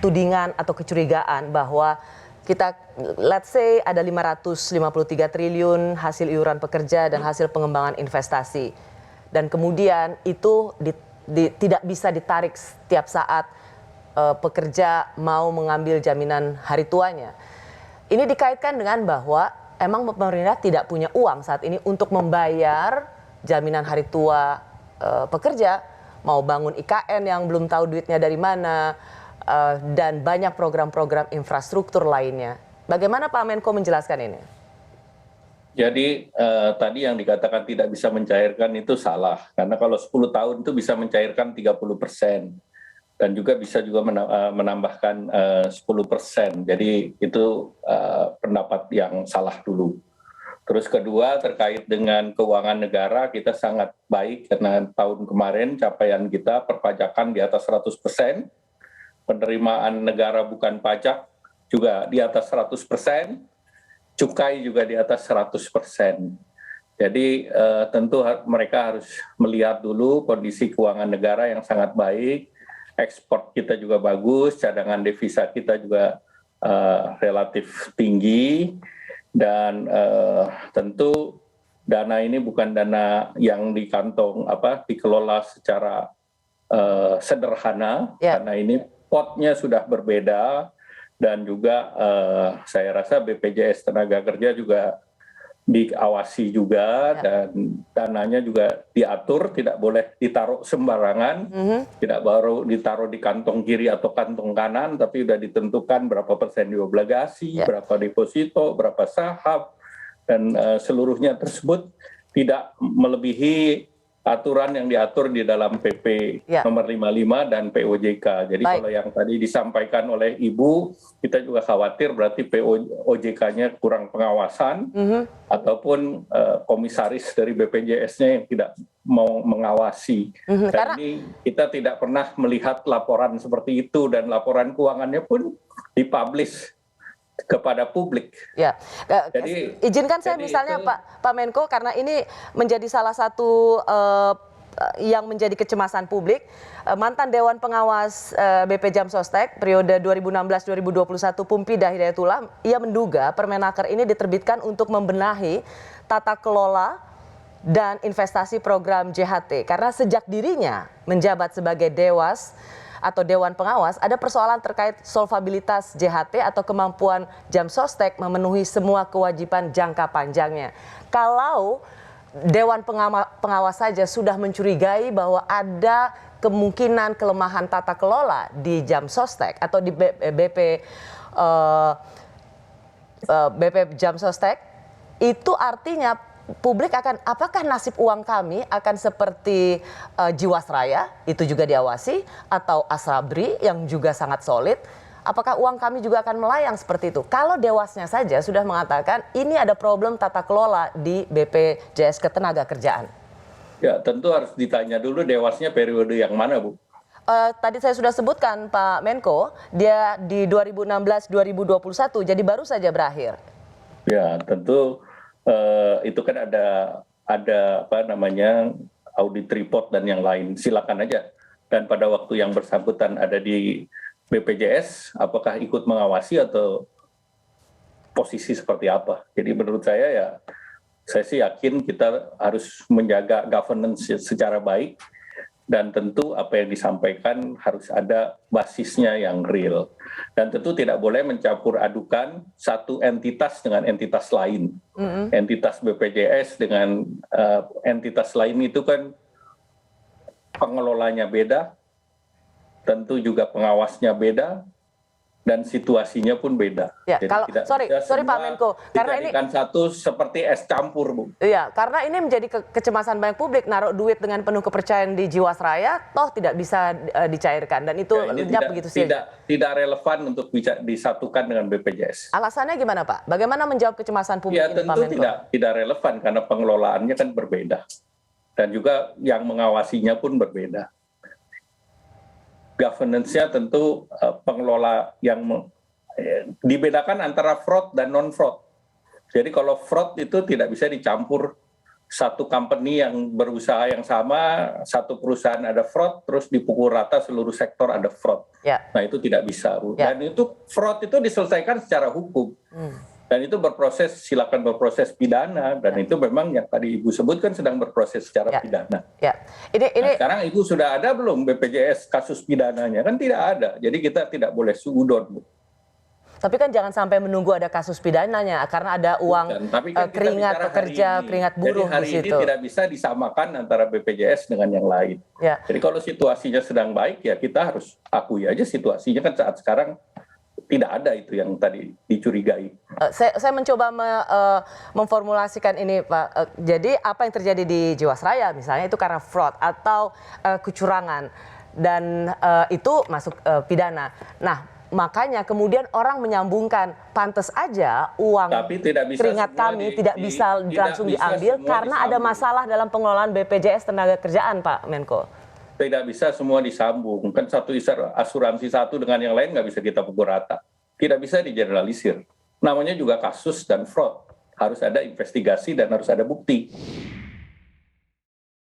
tudingan atau kecurigaan bahwa kita, let's say ada 553 triliun hasil iuran pekerja dan hasil pengembangan investasi. Dan kemudian itu tidak bisa ditarik setiap saat pekerja mau mengambil jaminan hari tuanya. Ini dikaitkan dengan bahwa emang pemerintah tidak punya uang saat ini untuk membayar jaminan hari tua pekerja, mau bangun IKN yang belum tahu duitnya dari mana, dan banyak program-program infrastruktur lainnya. Bagaimana Pak Menko menjelaskan ini? Jadi tadi yang dikatakan tidak bisa mencairkan itu salah. Karena kalau 10 tahun itu bisa mencairkan 30%. Dan juga bisa juga menambahkan 10%. Jadi itu pendapat yang salah dulu. Terus kedua terkait dengan keuangan negara kita sangat baik karena tahun kemarin capaian kita perpajakan di atas 100%, penerimaan negara bukan pajak juga di atas 100%, cukai juga di atas 100%. Jadi tentu mereka harus melihat dulu kondisi keuangan negara yang sangat baik, ekspor kita juga bagus, cadangan devisa kita juga relatif tinggi, dan tentu dana ini bukan dana yang di kantong dikelola secara sederhana, karena ini potnya sudah berbeda, dan juga saya rasa BPJS Tenaga Kerja juga diawasi juga, dan dananya juga diatur, tidak boleh ditaruh sembarangan, tidak baru ditaruh di kantong kiri atau kantong kanan, tapi sudah ditentukan berapa persen di obligasi, berapa deposito, berapa saham, dan seluruhnya tersebut tidak melebihi aturan yang diatur di dalam PP nomor 55 dan POJK. Jadi kalau yang tadi disampaikan oleh Ibu, kita juga khawatir berarti POJK-nya kurang pengawasan, ataupun komisaris dari BPJS-nya yang tidak mau mengawasi. Dan ini kita tidak pernah melihat laporan seperti itu, dan laporan keuangannya pun dipublish kepada publik. Ya, jadi izinkan saya misalnya Pak Menko, karena ini menjadi salah satu yang menjadi kecemasan publik. Mantan Dewan Pengawas BP Jam Sostek periode 2016-2021 Pumpida Hidayatullah, ia menduga Permenaker ini diterbitkan untuk membenahi tata kelola dan investasi program JHT, karena sejak dirinya menjabat sebagai Dewas atau Dewan Pengawas, ada persoalan terkait solvabilitas JHT atau kemampuan Jam Sostek memenuhi semua kewajiban jangka panjangnya. Kalau Dewan Pengawas saja sudah mencurigai bahwa ada kemungkinan kelemahan tata kelola di Jam Sostek atau di BP Jam Sostek, itu artinya publik akan, apakah nasib uang kami akan seperti Jiwasraya, itu juga diawasi, atau Asabri yang juga sangat solid, apakah uang kami juga akan melayang seperti itu? Kalau Dewasnya saja sudah mengatakan ini ada problem tata kelola di BPJS Ketenagakerjaan. Ya, tentu harus ditanya dulu Dewasnya periode yang mana, Bu? Tadi saya sudah sebutkan Pak Menko, dia di 2016-2021, jadi baru saja berakhir. Ya, tentu itu kan ada audit report dan yang lain, silakan aja. Dan pada waktu yang bersangkutan ada di BPJS, apakah ikut mengawasi atau posisi seperti apa? Jadi menurut saya saya sih yakin kita harus menjaga governance secara baik, dan tentu apa yang disampaikan harus ada basisnya yang real. Dan tentu tidak boleh mencampur adukan satu entitas dengan entitas lain. Entitas BPJS dengan entitas lain itu kan pengelolanya beda, tentu juga pengawasnya beda, dan situasinya pun beda. Ya, jadi kalau sorry Pak Menko, karena ini kan satu seperti es campur, Bu. Iya, karena ini menjadi kecemasan banyak publik, naruh duit dengan penuh kepercayaan di Jiwasraya, toh tidak bisa dicairkan, dan itu lenyap begitu saja. Tidak relevan untuk disatukan dengan BPJS. Alasannya gimana, Pak? Bagaimana menjawab kecemasan publik ini, Pak Menko? Ya tentu tidak relevan karena pengelolaannya kan berbeda, dan juga yang mengawasinya pun berbeda. Governance-nya tentu pengelola yang dibedakan antara fraud dan non-fraud. Jadi kalau fraud itu tidak bisa dicampur satu company yang berusaha yang sama, satu perusahaan ada fraud, terus dipukul rata seluruh sektor ada fraud. Ya. Nah itu tidak bisa, Bu. Ya. Dan itu fraud itu diselesaikan secara hukum. Dan itu silakan berproses pidana, dan itu memang yang tadi Ibu sebutkan sedang berproses secara pidana. Ya. Ini sekarang Ibu sudah ada belum BPJS kasus pidananya? Kan tidak ada, jadi kita tidak boleh suudon, Bu. Tapi kan jangan sampai menunggu ada kasus pidananya, karena ada uang kan keringat pekerja, keringat buruh di situ. Jadi hari ini tidak bisa disamakan antara BPJS dengan yang lain. Ya. Jadi kalau situasinya sedang baik, ya kita harus akui aja situasinya kan saat sekarang tidak ada itu yang tadi dicurigai. Saya mencoba memformulasikan ini, Pak. Jadi apa yang terjadi di Jiwasraya misalnya itu karena fraud atau kecurangan, dan itu masuk pidana. Nah, makanya kemudian orang menyambungkan pantes aja uang keringat kami tidak bisa langsung diambil karena ada masalah dalam pengelolaan BPJS Tenagakerjaan, Pak Menko. Tidak bisa semua disambung. Kan satu asuransi satu dengan yang lain nggak bisa kita pukul rata. Tidak bisa digeneralisir. Namanya juga kasus dan fraud. Harus ada investigasi dan harus ada bukti.